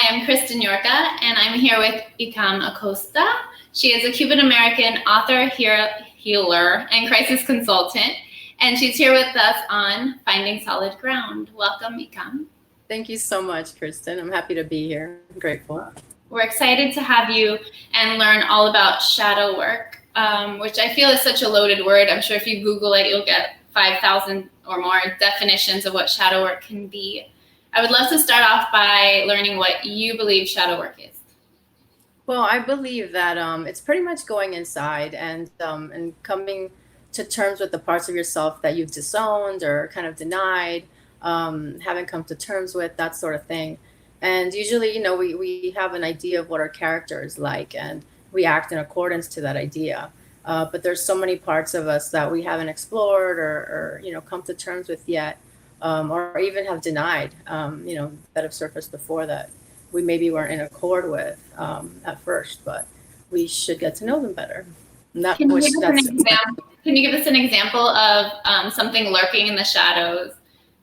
am Kristen and I'm here with Ikam Acosta. She is a Cuban-American author, healer, and crisis consultant, and she's here with us on Finding Solid Ground. Welcome, Ikam. Thank you so much, Kristen. I'm happy to be here. I'm grateful. We're excited to have you and learn all about shadow work, which I feel is such a loaded word. I'm sure if you Google it, you'll get 5,000 or more definitions of what shadow work can be. I would love to start off by learning what you believe shadow work is. Well, I believe that it's pretty much going inside and coming to terms with the parts of yourself that you've disowned or kind of denied, haven't come to terms with, that sort of thing. And usually, you know, we have an idea of what our character is like, and we act in accordance to that idea. But there's so many parts of us that we haven't explored or you know, come to terms with yet. Or even have denied, you know, that have surfaced before that we maybe weren't in accord with at first, but we should get to know them better. Can you give us an example of something lurking in the shadows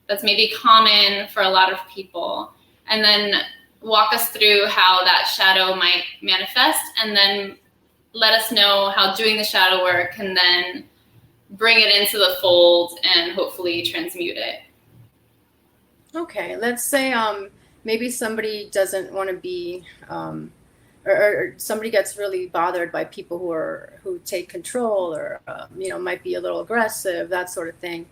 that's maybe common for a lot of people, and then walk us through how that shadow might manifest, and then let us know how doing the shadow work can then bring it into the fold and hopefully transmute it. Okay, let's say maybe somebody doesn't want to be, or somebody gets really bothered by people who take control, or you know, might be a little aggressive, that sort of thing,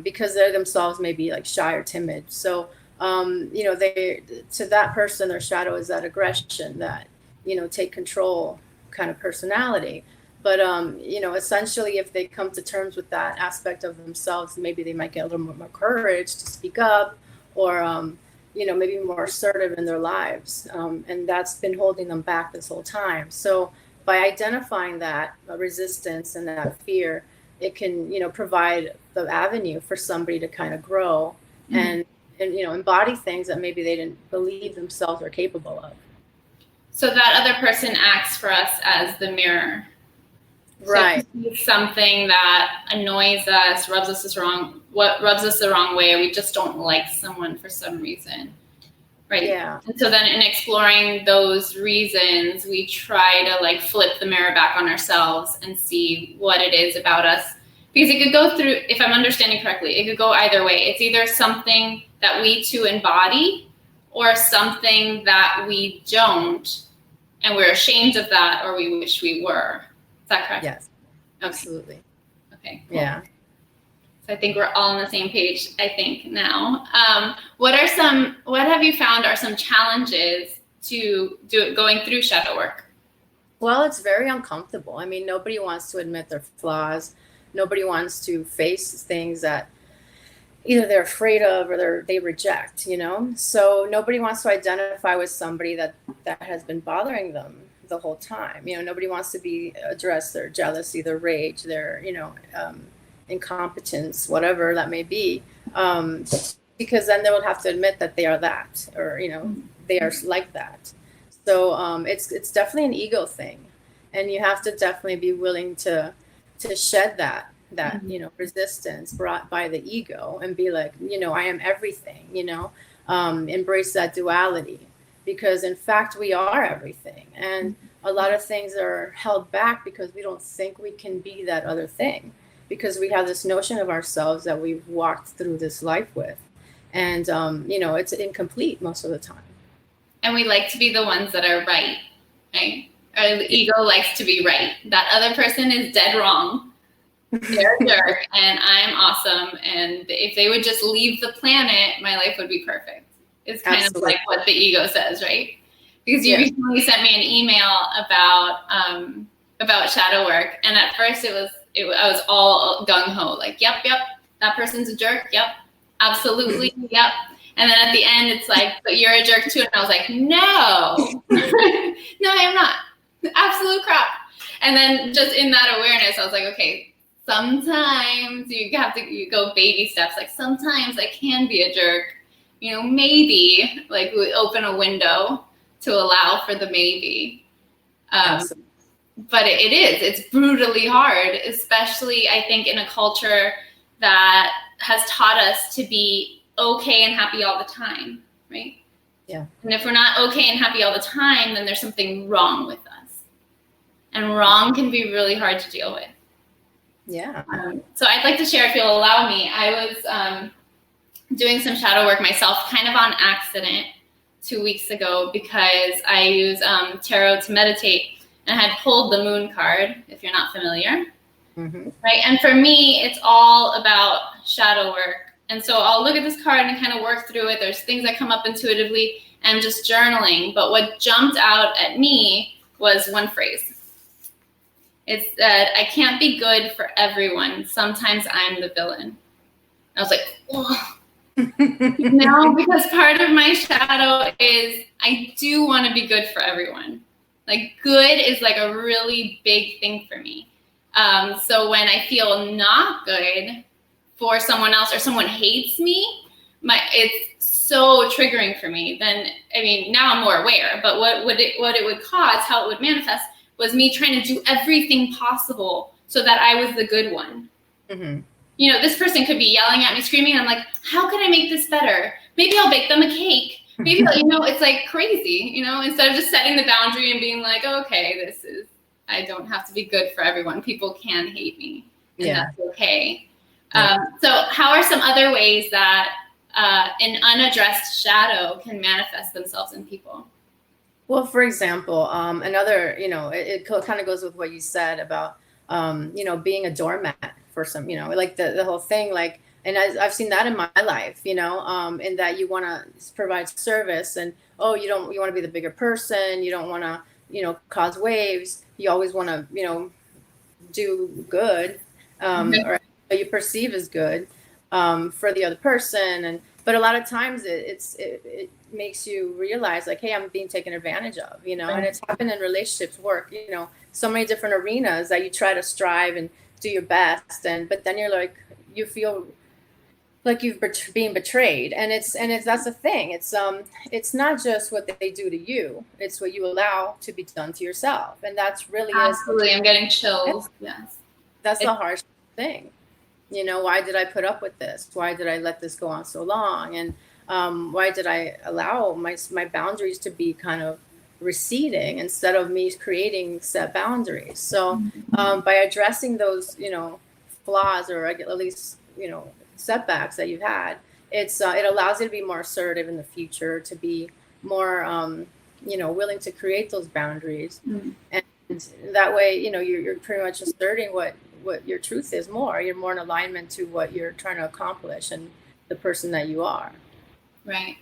because they themselves may be like shy or timid. So you know, to that person, their shadow is that aggression, that, you know, take control kind of personality. But you know, essentially, if they come to terms with that aspect of themselves, maybe they might get a little more courage to speak up, or you know, maybe more assertive in their lives, and that's been holding them back this whole time. So by identifying that resistance and that fear, it can, you know, provide the avenue for somebody to kind of grow and you know, embody things that maybe they didn't believe themselves are capable of. So that other person acts for us as the mirror. Right. So something that annoys us, rubs us the wrong way, or we just don't like someone for some reason, right? Yeah. And so then in exploring those reasons, we try to like flip the mirror back on ourselves and see what it is about us. Because it could go through, if I'm understanding correctly, it could go either way. It's either something that we too embody, or something that we don't, and we're ashamed of that, or we wish we were. Is that correct? Yes, okay. Absolutely. Okay. Cool. Yeah. So I think we're all on the same page, I think, now. What have you found are some challenges to going through shadow work? Well, it's very uncomfortable. I mean, nobody wants to admit their flaws. Nobody wants to face things that either they're afraid of or they reject, you know? So nobody wants to identify with somebody that has been bothering them the whole time. You know, nobody wants to address their jealousy, their rage, their, you know, incompetence, whatever that may be, because then they would have to admit that they are that, or, you know, they are like that. So it's definitely an ego thing, and you have to definitely be willing to shed that you know, resistance brought by the ego, and be like, you know, I am everything, you know, embrace that duality. Because in fact, we are everything. And a lot of things are held back because we don't think we can be that other thing, because we have this notion of ourselves that we've walked through this life with. And, you know, it's incomplete most of the time. And we like to be the ones that are right? Our ego likes to be right. That other person is dead wrong. They're a jerk, and I'm awesome. And if they would just leave the planet, my life would be perfect. It's kind Absolutely. of like what the ego says, right? Because you recently sent me an email about shadow work, and at first I was all gung ho, like, yep, that person's a jerk, yep, absolutely, yep. And then at the end, it's like, but you're a jerk too, and I was like, no, no, I am not, absolute crap. And then just in that awareness, I was like, okay, sometimes you go baby steps. Like sometimes I can be a jerk. You know, maybe like we open a window to allow for the maybe. But it's brutally hard, especially I think in a culture that has taught us to be okay and happy all the time, right? Yeah. And if we're not okay and happy all the time, then there's something wrong with us. And wrong can be really hard to deal with. Yeah. So I'd like to share, if you'll allow me. I was doing some shadow work myself, kind of on accident, 2 weeks ago, because I use tarot to meditate, and I had pulled the moon card, if you're not familiar. Mm-hmm. Right? And for me, it's all about shadow work. And so I'll look at this card and kind of work through it. There's things that come up intuitively, and I'm just journaling. But what jumped out at me was one phrase. It said, I can't be good for everyone. Sometimes I'm the villain. I was like, oh. No, because part of my shadow is I do want to be good for everyone. Like, good is like a really big thing for me. So when I feel not good for someone else, or someone hates me, it's so triggering for me. Then, I mean, now I'm more aware, but what it would cause, how it would manifest, was me trying to do everything possible so that I was the good one. Mm-hmm. You know, this person could be yelling at me, screaming, and I'm like, how can I make this better? Maybe I'll bake them a cake. Maybe, it's like crazy, instead of just setting the boundary and being like, okay, I don't have to be good for everyone. People can hate me, and that's okay. Yeah. So how are some other ways that an unaddressed shadow can manifest themselves in people? Well, for example, another, it kind of goes with what you said about, being a doormat for some, like the whole thing, like, and I've seen that in my life, in that you want to provide service, and, you want to be the bigger person. You don't want to, cause waves. You always want to, do good, or you perceive as good, for the other person. But a lot of times it makes you realize, like, hey, I'm being taken advantage of, and it's happened in relationships, work, so many different arenas that you try to strive and do your best. But then you're like, you feel like you've being betrayed. And that's the thing. It's not just what they do to you. It's what you allow to be done to yourself. And that's really absolutely. I'm getting chills. Yes. That's the harsh thing. Why did I put up with this? Why did I let this go on so long? And why did I allow my boundaries to be kind of receding instead of me creating set boundaries? So by addressing those, flaws, or at least, setbacks that you've had, it allows you to be more assertive in the future, to be more, willing to create those boundaries. And that way, you're pretty much asserting what your truth is more. You're more in alignment to what you're trying to accomplish and the person that you are. Right.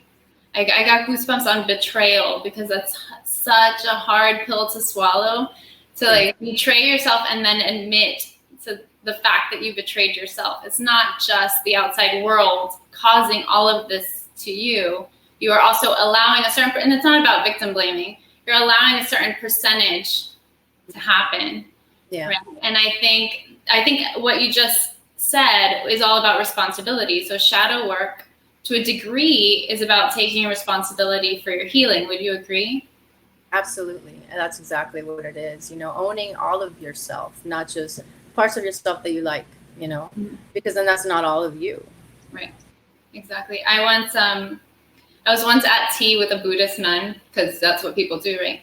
I got goosebumps on betrayal, because that's such a hard pill to swallow, to like betray yourself and then admit to the fact that you betrayed yourself. It's not just the outside world causing all of this to you. You are also allowing a certain, and it's not about victim blaming. You're allowing a certain percentage to happen. Yeah. Right? And I think what you just said is all about responsibility. So shadow work, to a degree, is about taking responsibility for your healing. Would you agree? Absolutely. And that's exactly what it is. Owning all of yourself, not just parts of yourself that you like, because then that's not all of you. Right. Exactly. I was once at tea with a Buddhist nun, because that's what people do, right?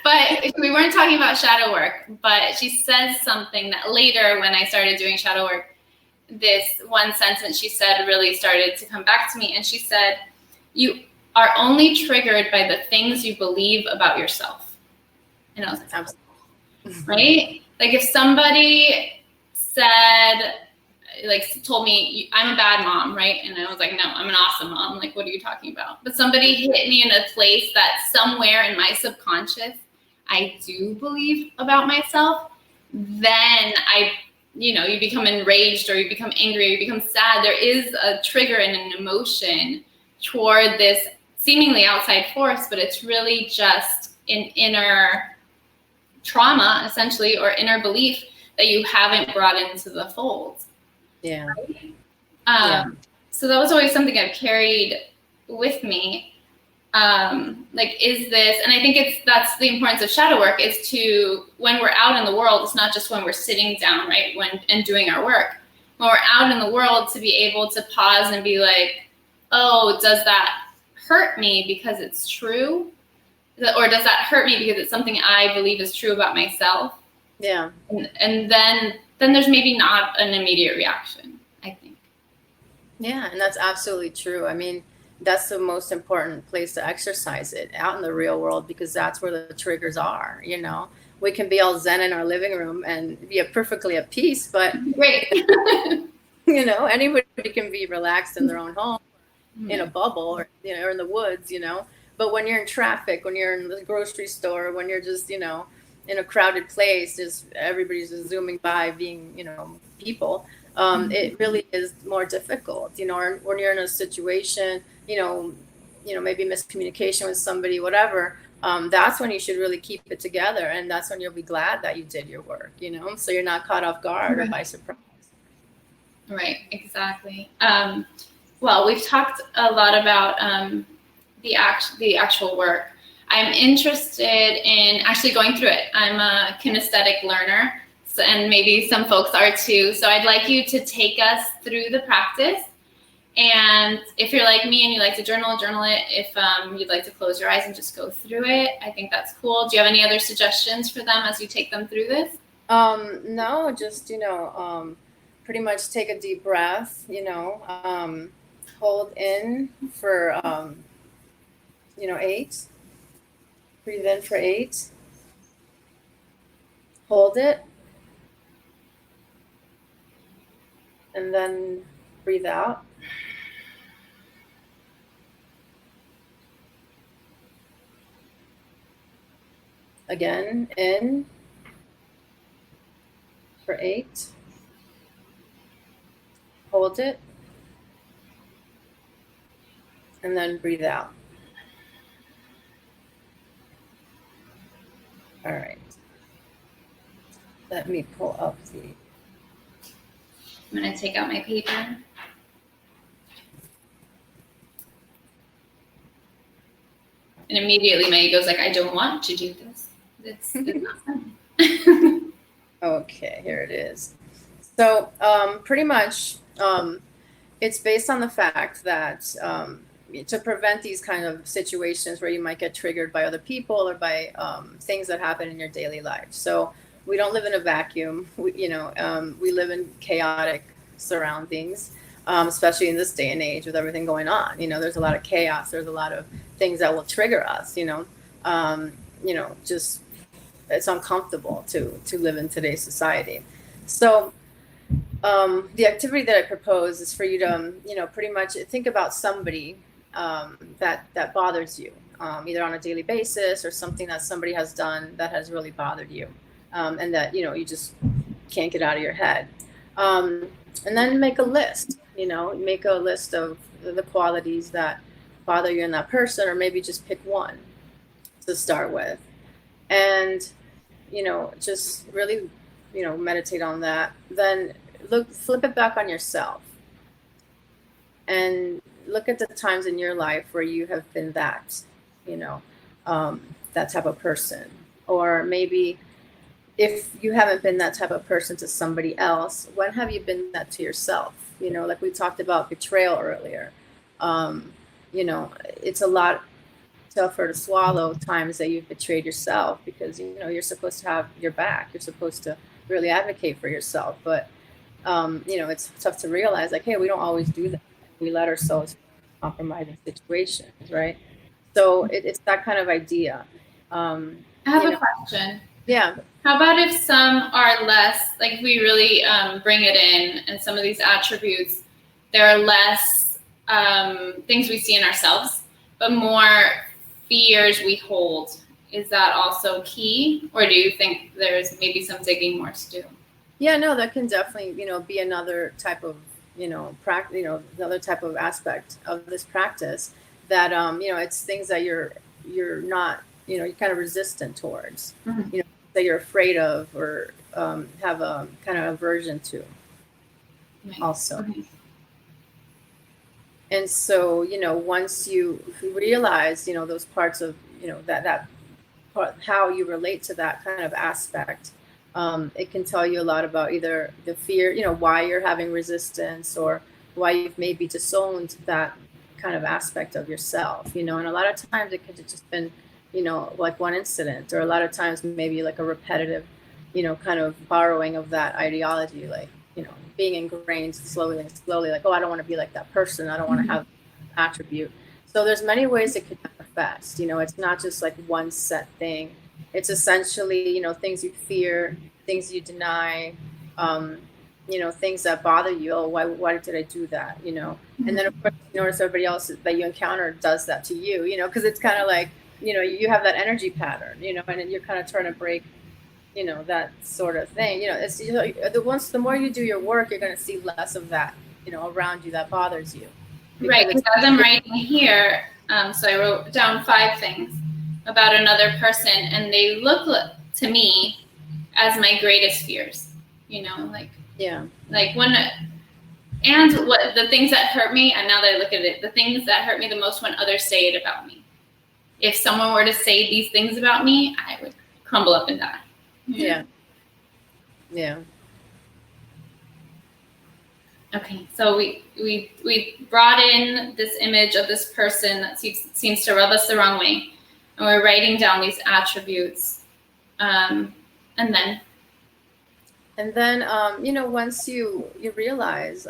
But we weren't talking about shadow work, but she says something that later, when I started doing shadow work, this one sentence she said really started to come back to me. And she said, you are only triggered by the things you believe about yourself. And I was like, absolutely. Right? Like, if somebody said, like, told me I'm a bad mom, right? And I was like, no, I'm an awesome mom. Like, what are you talking about? But somebody hit me in a place that somewhere in my subconscious I do believe about myself, then you become enraged, or you become angry, or you become sad. There is a trigger and an emotion toward this seemingly outside force, but it's really just an inner trauma, essentially, or inner belief that you haven't brought into the fold. Yeah. So that was always something I've carried with me. Like, is this, and I think that's the importance of shadow work, is to, when we're out in the world, it's not just when we're sitting down, right, and doing our work. When we're out in the world, to be able to pause and be like, oh, does that hurt me because it's true? Or does that hurt me because it's something I believe is true about myself? Yeah. And then there's maybe not an immediate reaction, I think. Yeah, and that's absolutely true. I mean, that's the most important place to exercise it, out in the real world, because that's where the triggers are, you know. We can be all zen in our living room and be perfectly at peace, but Great. you know, anybody can be relaxed in their own home, in a Mhm. bubble, or you know, or in the woods, you know. But when you're in traffic, when you're in the grocery store, when you're just, you know, in a crowded place, just everybody's just zooming by, being, you know, people. It really is more difficult, you know. Or when you're in a situation, you know, maybe miscommunication with somebody, whatever. That's when you should really keep it together, and that's when you'll be glad that you did your work, you know, so you're not caught off guard or by surprise. Right, exactly. Well, we've talked a lot about the actual work. I'm interested in actually going through it. I'm a kinesthetic learner, so, and maybe some folks are too. So I'd like you to take us through the practice. And if you're like me and you like to journal it. If you'd like to close your eyes and just go through it, I think that's cool. Do you have any other suggestions for them as you take them through this? No, just, pretty much take a deep breath, hold in for, 8, breathe in for 8, hold it, and then breathe out. Again, in for 8, hold it, and then breathe out. All right. Let me pull up the. I'm going to take out my paper. And immediately my ego's like, I don't want to do this. It's not fun. Okay, here it is. So pretty much it's based on the fact that to prevent these kind of situations where you might get triggered by other people or by things that happen in your daily life. So we don't live in a vacuum. We live in chaotic surroundings, especially in this day and age with everything going on. You know, there's a lot of chaos. There's a lot of things that will trigger us. Just it's uncomfortable to live in today's society. So the activity that I propose is for you to, pretty much think about somebody that bothers you, either on a daily basis or something that somebody has done that has really bothered you, and that you just can't get out of your head. And then make a list. Make a list of the qualities that bother you in that person, or maybe just pick one to start with, and just really meditate on that. Then flip it back on yourself and look at the times in your life where you have been that that type of person. Or maybe if you haven't been that type of person to somebody else, when have you been that to yourself? Like we talked about betrayal earlier. It's a lot tougher to swallow times that you've betrayed yourself, because you're supposed to have your back, you're supposed to really advocate for yourself, but it's tough to realize, like, hey, we don't always do that. We let ourselves compromise in situations, right? So it's that kind of idea. I have a question. Yeah. How about if some are less, like if we really bring it in, and some of these attributes, there are less things we see in ourselves, but more fears we hold. Is that also key? Or do you think there's maybe some digging more to do? Yeah, no, that can definitely, be another type of, another type of aspect of this practice that, it's things that you're not, you're kind of resistant towards, Mm-hmm. That you're afraid of, or have a kind of aversion to, Right. also. Okay. And so, once you realize, those parts of, that part, how you relate to that kind of aspect, it can tell you a lot about either the fear, why you're having resistance, or why you've maybe disowned that kind of aspect of yourself, you know, and a lot of times it could have just been, you know, like one incident, or a lot of times maybe like a repetitive, you know, kind of borrowing of that ideology, like, you know, being ingrained slowly and slowly, like, oh, I don't want to be like that person. I don't want to have attribute. So there's many ways it could manifest, you know, it's not just like one set thing. It's essentially, you know, things you fear, things you deny, you know, things that bother you. Oh, why did I do that? You know, and then of course you notice everybody else that you encounter does that to you, you know, because it's kind of like, you know, you have that energy pattern, you know, and you're kind of trying to break, you know, that sort of thing. You know, it's, you know, the more you do your work, you're going to see less of that, you know, around you that bothers you. Right, because as I'm writing here, so I wrote down 5 things about another person, and they look to me as my greatest fears. You know, like, yeah, like when, and what the things that hurt me, and now that I look at it, the things that hurt me the most when others say it about me. If someone were to say these things about me, I would crumble up and die. Yeah. Yeah. Okay, so we brought in this image of this person that seems to rub us the wrong way, and we're writing down these attributes, and then you know, once you realize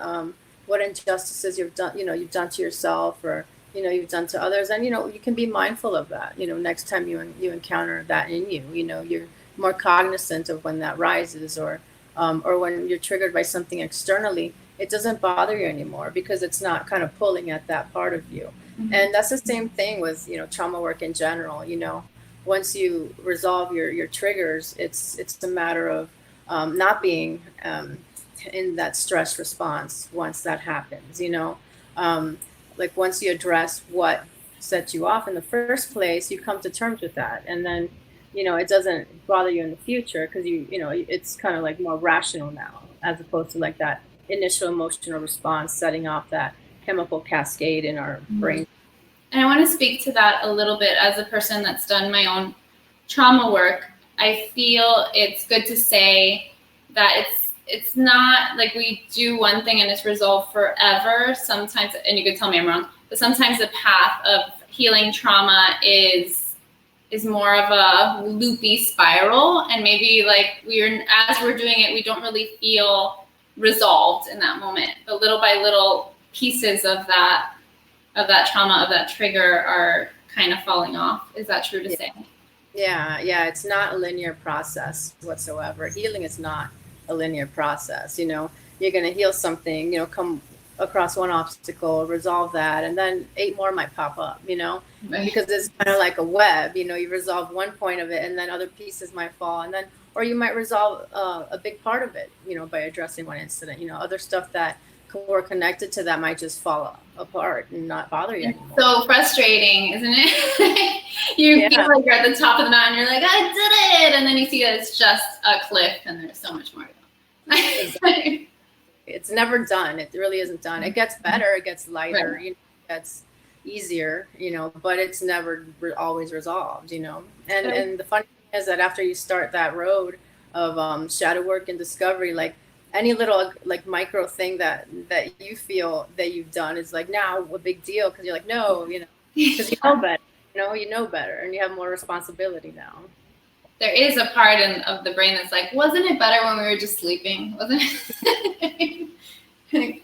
what injustices you've done to yourself, or you know, you've done to others, and you know, you can be mindful of that. You know, next time you encounter that in you, you know, you're more cognizant of when that rises, or when you're triggered by something externally. It doesn't bother you anymore because it's not kind of pulling at that part of you. Mm-hmm. And that's the same thing with, you know, trauma work in general. You know, once you resolve your triggers, it's a matter of not being in that stress response once that happens. You know, like once you address what set you off in the first place, you come to terms with that, and then, you know, it doesn't bother you in the future because you know, it's kind of like more rational now, as opposed to like that initial emotional response setting off that chemical cascade in our brain. And I want to speak to that a little bit as a person that's done my own trauma work. I feel it's good to say that it's not like we do one thing and it's resolved forever. Sometimes, and you could tell me I'm wrong, but sometimes the path of healing trauma is more of a loopy spiral, and maybe like as we're doing it, we don't really feel resolved in that moment, but little by little pieces of that trauma, of that trigger, are kind of falling off. Is that true to say? Yeah, it's not a linear process whatsoever. Healing is not a linear process. You know, you're going to heal something, you know, come across one obstacle, resolve that, and then 8 more might pop up, you know, right. Because it's kind of like a web. You know, you resolve one point of it and then other pieces might fall, and then, or you might resolve a big part of it, you know, by addressing one incident. You know, other stuff that were connected to that might just fall apart and not bother you anymore. So frustrating, isn't it? You feel like you're at the top of the mountain, you're like, I did it, and then you see that it's just a cliff and there's so much more to go. It's never done. It really isn't done. It gets better, it gets lighter, right. You know, it gets easier, you know, but it's never always resolved, you know. And the funny thing is that after you start that road of shadow work and discovery, like any little like micro thing that you feel that you've done is like now a big deal, because you're like, no, you know, because you know better, and you have more responsibility now. There is a part of the brain that's like, wasn't it better when we were just sleeping? Wasn't it?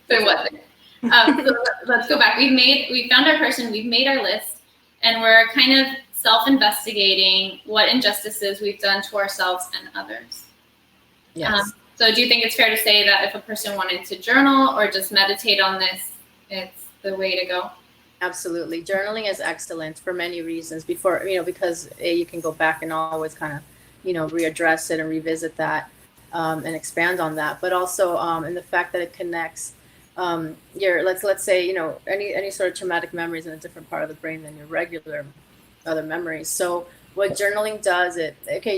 There wasn't. So let's go back. We found our person, we've made our list, and we're kind of self-investigating what injustices we've done to ourselves and others. Yes. So do you think it's fair to say that if a person wanted to journal or just meditate on this, it's the way to go? Absolutely. Journaling is excellent for many reasons. Before, you know, because you can go back and always kind of, you know, readdress it and revisit that and expand on that. But also in the fact that it connects your, let's say, you know, any sort of traumatic memories in a different part of the brain than your regular other memories. So what journaling does,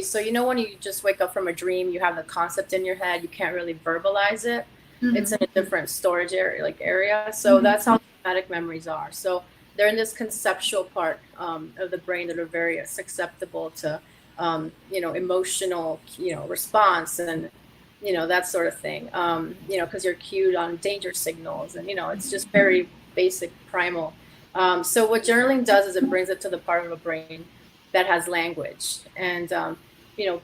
so you know, when you just wake up from a dream, you have the concept in your head, you can't really verbalize it. Mm-hmm. It's in a different storage area. So mm-hmm. That's how traumatic memories are. So they're in this conceptual part of the brain that are very susceptible to, you know, emotional, you know, response and, you know, that sort of thing. You know, because you're cued on danger signals, and, you know, it's just very basic primal So what journaling does is it brings it to the part of the brain that has language, and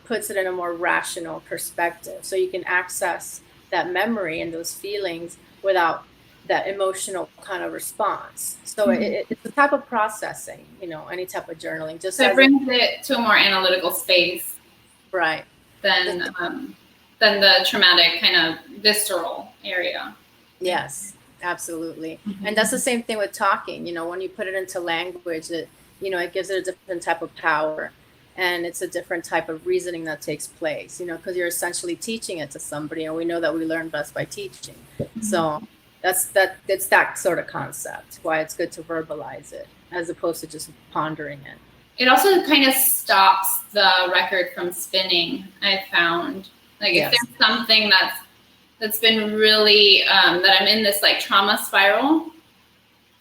puts it in a more rational perspective, so you can access that memory and those feelings without that emotional kind of response. So it's a type of processing, any type of journaling. Just so it brings it to a more analytical space, right? Than the traumatic kind of visceral area. Yes, absolutely. And that's the same thing with talking. When you put it into language, it gives it a different type of power, and it's a different type of reasoning that takes place, because you're essentially teaching it to somebody, and we know that we learn best by teaching. So it's that sort of concept, why it's good to verbalize it as opposed to just pondering it. It also kind of stops the record from spinning, I've found. Like, if there's something that's been really, that I'm in this like trauma spiral,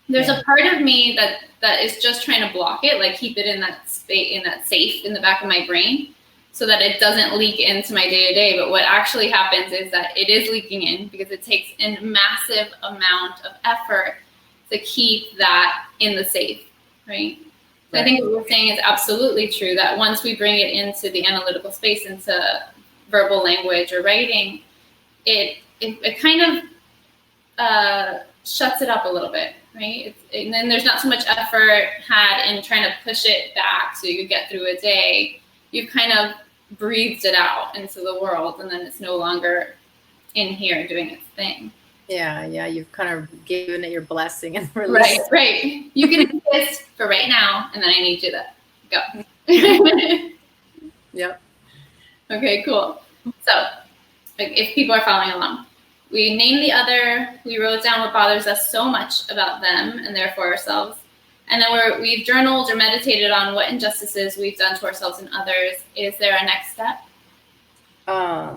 there's a part of me that is just trying to block it, like keep it in that space, in that safe in the back of my brain, so that it doesn't leak into my day-to-day. But what actually happens is that it is leaking in, because it takes a massive amount of effort to keep that in the safe, right? So I think what you're saying is absolutely true, that once we bring it into the analytical space, into verbal language or writing, it kind of shuts it up a little bit, right? And then there's not so much effort had in trying to push it back so you could get through a day. You've kind of breathed it out into the world, and then it's no longer in here doing its thing. Yeah, you've kind of given it your blessing and release. Right. You can exist for right now, and then I need you to go. Yep. Okay, cool. So, like, if people are following along, we name the other, we wrote down what bothers us so much about them and therefore ourselves, and then we've journaled or meditated on what injustices we've done to ourselves and others. Is there a next step? I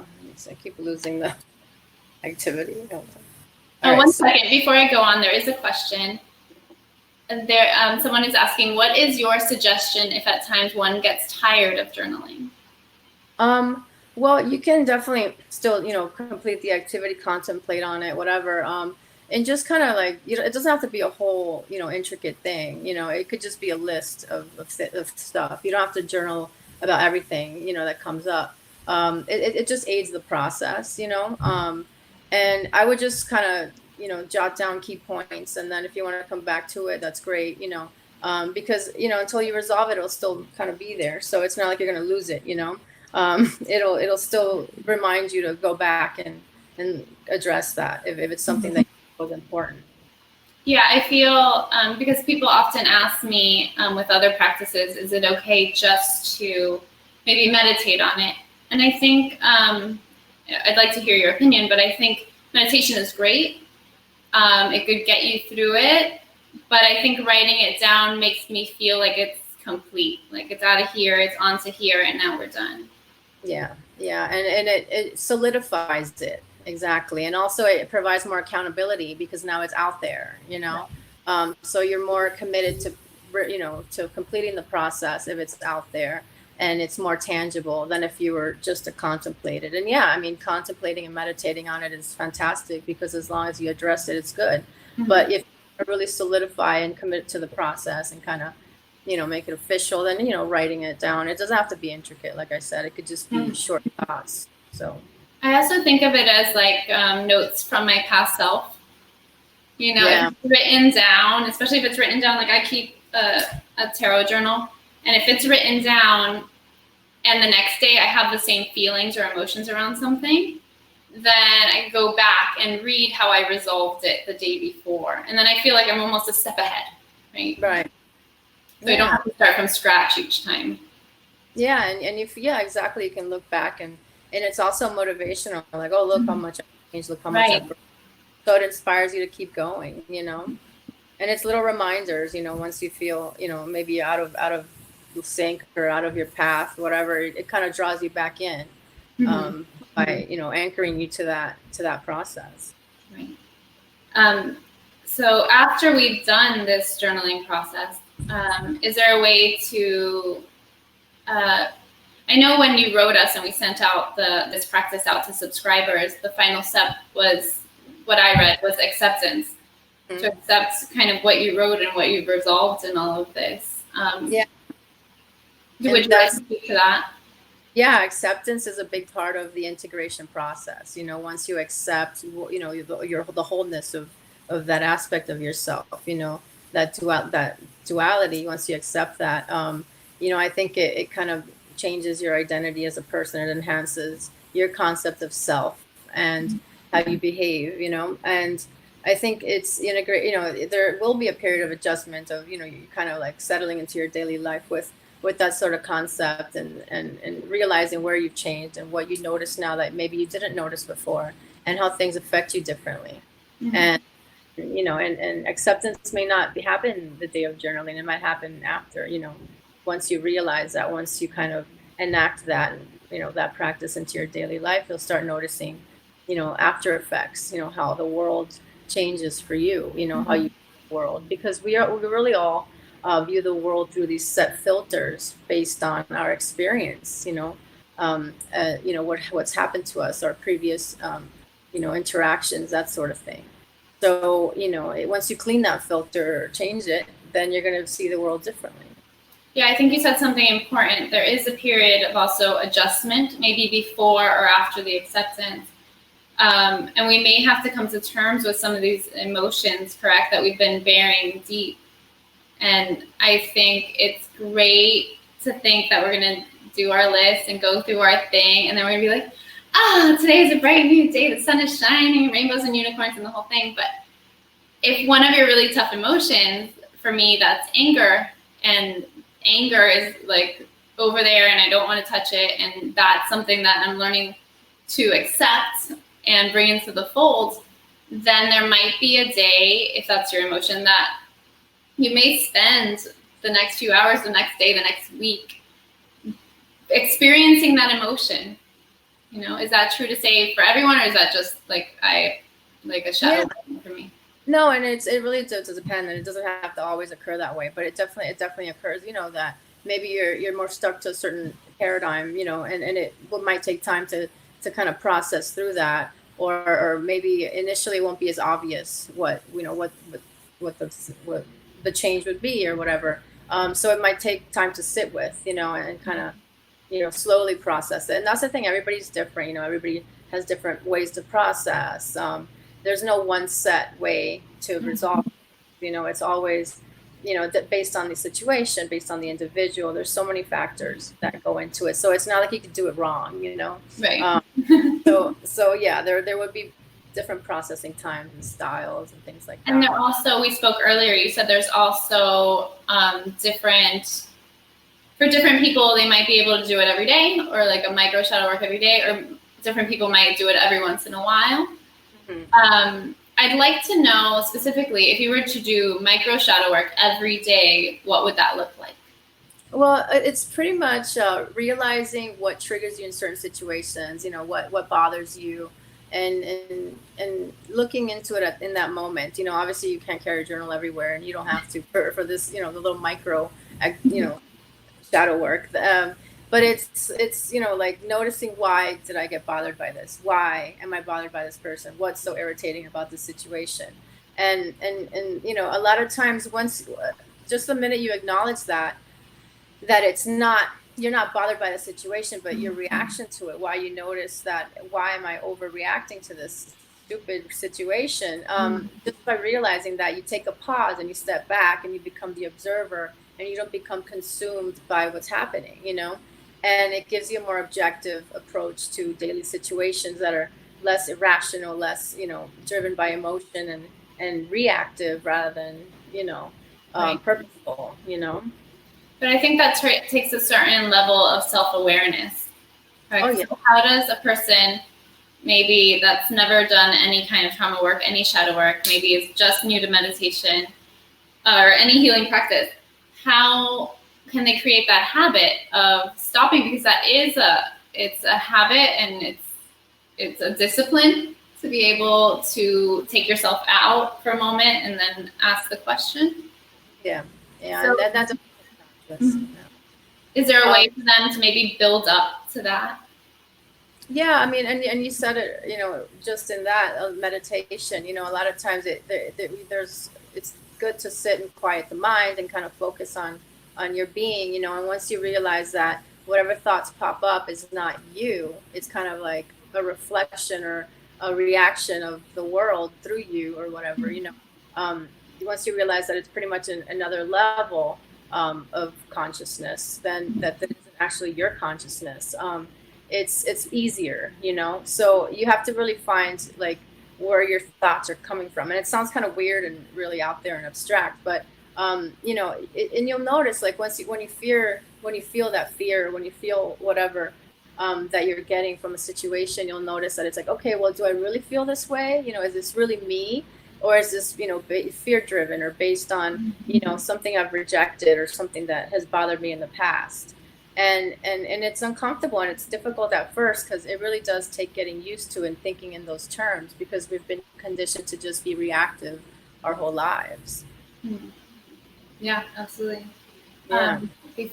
keep losing the activity. One second. Before I go on, there is a question. Someone is asking, what is your suggestion if at times one gets tired of journaling? Well, you can definitely still, complete the activity, contemplate on it, whatever. And just kind of like, it doesn't have to be a whole, intricate thing. It could just be a list of stuff. You don't have to journal about everything, that comes up. It just aids the process, and I would just kind of, jot down key points. And then if you want to come back to it, that's great, because, until you resolve it, it'll still kind of be there. So it's not like you're going to lose it, it'll still remind you to go back and address that if it's something that was important. Yeah, I feel, because people often ask me with other practices, is it okay just to maybe meditate on it? And I think, I'd like to hear your opinion, but I think meditation is great. It could get you through it, but I think writing it down makes me feel like it's complete, like it's out of here, it's onto here, and now we're done. Yeah, and it solidifies it, exactly, and also it provides more accountability because now it's out there, so you're more committed to completing the process if it's out there, and it's more tangible than if you were just to contemplate it. And yeah, I mean, contemplating and meditating on it is fantastic, because as long as you address it, it's good. But if you really solidify and commit to the process and kind of make it official, then, writing it down, it doesn't have to be intricate. Like I said, it could just be short thoughts. So I also think of it as like notes from my past self, if it's written down, especially if it's written down, like I keep a tarot journal, and if it's written down and the next day I have the same feelings or emotions around something, then I go back and read how I resolved it the day before, and then I feel like I'm almost a step ahead, right? So you don't have to start from scratch each time. Yeah, and if exactly, you can look back and it's also motivational. Like, oh, look how much I changed. Look how much I've grown. So it inspires you to keep going. And it's little reminders. Once you feel maybe out of sync or out of your path, whatever, it kind of draws you back in by anchoring you to that process. Right. So after we've done this journaling process, is there a way to, I know when you wrote us and we sent out this practice out to subscribers, the final step was, what I read was acceptance. to accept kind of what you wrote and what you've resolved in all of this. Yeah. Would you like to speak to that? Yeah, acceptance is a big part of the integration process. Once you accept, the wholeness of that aspect of yourself, that duality. Once you accept that, I think it kind of changes your identity as a person. It enhances your concept of self and how you behave, and I think it's integrate. There will be a period of adjustment of, you kind of like settling into your daily life with that sort of concept and realizing where you've changed and what you notice now that maybe you didn't notice before, and how things affect you differently. And and acceptance may not happen the day of journaling. It might happen after, once you realize that, once you kind of enact that, that practice into your daily life, you'll start noticing, after effects, how the world changes for you, how you view the world, because we really all view the world through these set filters based on our experience, what's happened to us, our previous, interactions, that sort of thing. So, once you clean that filter or change it, then you're going to see the world differently. Yeah, I think you said something important. There is a period of also adjustment, maybe before or after the acceptance. And we may have to come to terms with some of these emotions, correct, that we've been burying deep. And I think it's great to think that we're going to do our list and go through our thing, and then we're going to be like, today is a bright new day. The sun is shining, rainbows and unicorns and the whole thing. But if one of your really tough emotions, for me, that's anger, and anger is like over there and I don't want to touch it, and that's something that I'm learning to accept and bring into the fold, then there might be a day, if that's your emotion, that you may spend the next few hours, the next day, the next week experiencing that emotion. Is that true to say for everyone, or is that just like a shadow for me? No, and it really does depend, and it doesn't have to always occur that way, but it definitely occurs. That maybe you're more stuck to a certain paradigm, and it might take time to kind of process through that, or maybe initially it won't be as obvious what the change would be or whatever. So it might take time to sit with, and kind of slowly process it. And that's the thing, everybody's different. Everybody has different ways to process. There's no one set way to resolve. It's always, based on the situation, based on the individual. There's so many factors that go into it. So it's not like you could do it wrong, Right. So yeah, there would be different processing times and styles and things like that. And there also, we spoke earlier, you said there's also for different people, they might be able to do it every day, or like a micro shadow work every day, or different people might do it every once in a while. I'd like to know specifically, if you were to do micro shadow work every day, what would that look like? Well, it's pretty much realizing what triggers you in certain situations, what bothers you, and looking into it in that moment. Obviously you can't carry a journal everywhere, and you don't have to for this, the little micro, shadow work. But it's like noticing, why did I get bothered by this? Why am I bothered by this person? What's so irritating about this situation? And a lot of times, once just the minute you acknowledge that it's not, you're not bothered by the situation, but your reaction to it, why you notice that, why am I overreacting to this stupid situation? Just by realizing that, you take a pause and you step back and you become the observer, and you don't become consumed by what's happening, and it gives you a more objective approach to daily situations that are less irrational, less, driven by emotion and reactive rather than, Right. purposeful, But I think that takes a certain level of self-awareness. Right? Oh, yeah. So how does a person, maybe that's never done any kind of trauma work, any shadow work, maybe is just new to meditation or any healing practice, how can they create that habit of stopping? Because it's a habit, and it's a discipline to be able to take yourself out for a moment and then ask the question. Yeah. So, and that's is there a way for them to maybe build up to that? Yeah, I mean, and you said it, just in that meditation, a lot of times it's good to sit and quiet the mind and kind of focus on your being, and once you realize that whatever thoughts pop up is not you, it's kind of like a reflection or a reaction of the world through you or whatever, um, once you realize that it's pretty much another level of consciousness, then that isn't actually your consciousness. It's easier, so you have to really find like where your thoughts are coming from, and it sounds kind of weird and really out there and abstract, but and you'll notice like when you feel that fear, when you feel whatever that you're getting from a situation, you'll notice that it's like, okay, well, do I really feel this way? Is this really me, or is this fear driven or based on something I've rejected or something that has bothered me in the past? And it's uncomfortable and it's difficult at first, because it really does take getting used to and thinking in those terms, because we've been conditioned to just be reactive our whole lives. Yeah, absolutely. Yeah.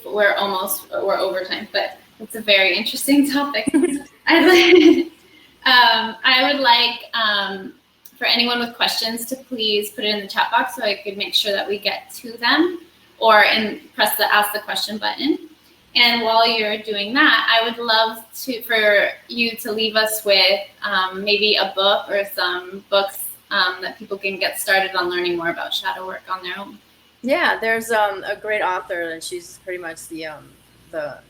We're over time, but it's a very interesting topic. I would like for anyone with questions to please put it in the chat box so I could make sure that we get to them, or press the ask the question button. And while you're doing that, I would love for you to leave us with maybe a book or some books that people can get started on learning more about shadow work on their own. Yeah, there's a great author, and she's pretty much the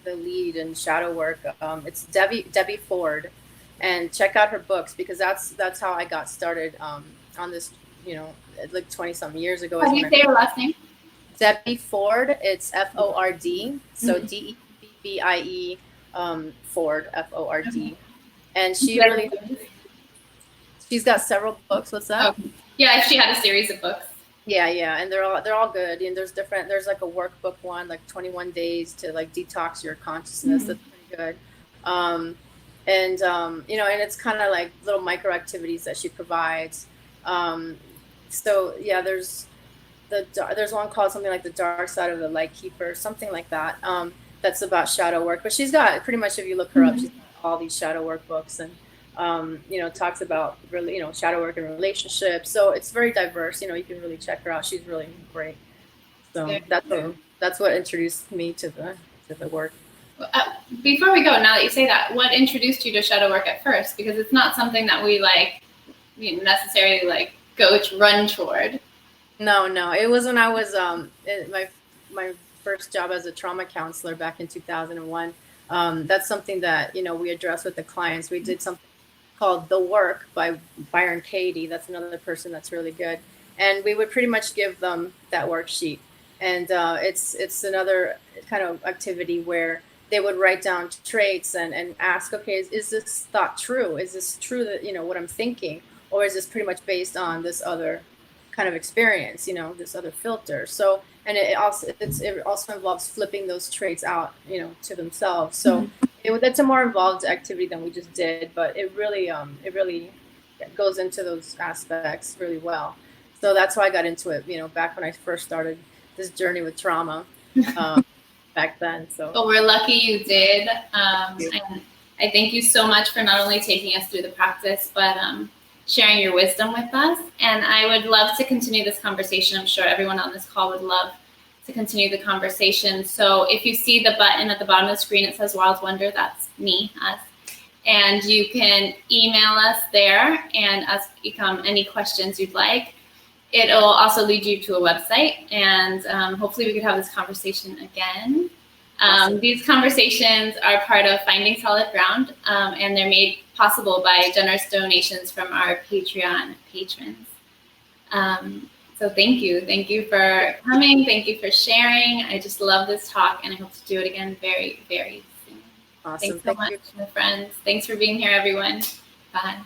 lead in shadow work. It's Debbie Ford, and check out her books, because that's how I got started on this. Like 20-something years ago. How do you say her last name? Debbie Ford. It's Ford. So DEBBIE Ford, FORD. And she's got several books. What's that? Oh, yeah, she had a series of books. Yeah, and they're all good. And there's like a workbook one, like 21 days to like detox your consciousness. That's pretty good. And it's kind of like little micro activities that she provides. So yeah, there's one called something like The Dark Side of the Light Keeper, something like that. That's about shadow work. But she's got pretty much, if you look her up, she's got all these shadow work books, and talks about really, shadow work and relationships. So it's very diverse. You can really check her out. She's really great. So that's what introduced me to the work. Before we go, now that you say that, what introduced you to shadow work at first? Because it's not something that we necessarily run toward. No, it was when I was my first job as a trauma counselor back in 2001. That's something that we address with the clients. We did something called The Work by Byron Katie. That's another person that's really good. And we would pretty much give them that worksheet. And it's another kind of activity where they would write down traits and ask, okay, is this thought true? Is this true that, what I'm thinking? Or is this pretty much based on this other kind of experience, this other filter? So, and it also involves flipping those traits out, to themselves. So that's a more involved activity than we just did, but it really goes into those aspects really well. So that's why I got into it, back when I first started this journey with trauma back then. So well, we're lucky you did. And I thank you so much for not only taking us through the practice, but sharing your wisdom with us. And I would love to continue this conversation. I'm sure everyone on this call would love to continue the conversation. So if you see the button at the bottom of the screen, it says Wild Wonder, that's me, us. And you can email us there and ask Ikam any questions you'd like. It'll also lead you to a website, and hopefully we could have this conversation again. Awesome. These conversations are part of Finding Solid Ground, and they're made possible by generous donations from our Patreon patrons. So thank you. Thank you for coming. Thank you for sharing. I just love this talk, and I hope to do it again very, very soon. Awesome. Thanks so much, my friends. Thanks for being here, everyone. Bye.